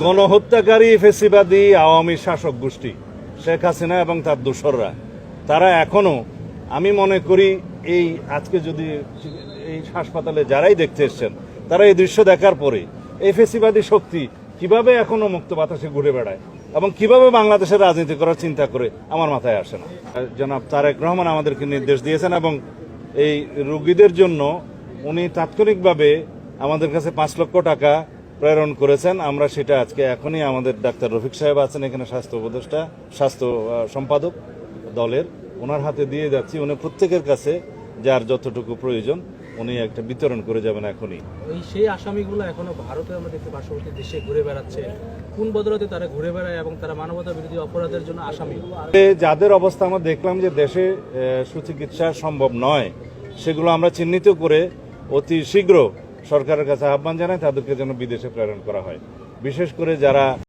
গণহত্যাকারী ফেসিবাদী আওয়ামী শাসক গোষ্ঠী শেখ হাসিনা এবং তার দোসররা তারা এখনো, আমি মনে করি এই আজকে যদি এই হাসপাতালে যারাই দেখতে এসছেন তারা এই দৃশ্য দেখার পরে এই ফেসিবাদী শক্তি কিভাবে এখনো মুক্ত বাতাসে ঘুরে বেড়ায় এবং কিভাবে বাংলাদেশের রাজনীতি করার চিন্তা করে আমার মাথায় আসে না। জনাব তারেক রহমান আমাদেরকে নির্দেশ দিয়েছেন এবং এই রোগীদের জন্য উনি তাৎক্ষণিকভাবে আমাদের কাছে 5 লক্ষ টাকা প্রেরণ করেছেন। আমরা সেটা আজকে এখনই আমাদের ডাক্তার রফিক সাহেব আছেন এখানে, স্বাস্থ্য উপদেষ্টা, স্বাস্থ্য সম্পাদক দলের, ওনার হাতে দিয়ে যাচ্ছি। উনি প্রত্যেকের কাছে যার যতটুকু প্রয়োজন উনি একটা বিতরণ করে যাবেন এখনই। সেই আসামিগুলো এখনো ভারতে আমরা দেখতে পার্শ্ববর্তী দেশে ঘুরে বেড়াচ্ছে, কোন বদলতে তারা ঘুরে বেড়ায় এবং তারা মানবতা বিরোধী অপরাধের জন্য আসামি। যাদের অবস্থা আমরা দেখলাম যে দেশে সুচিকিৎসা সম্ভব নয়, সেগুলো আমরা চিহ্নিত করে অতি শীঘ্র সরকারের কাছে আহ্বান জানাই তাদেরকে যেন বিদেশে প্রেরণ করা হয়। বিশেষ করে যারা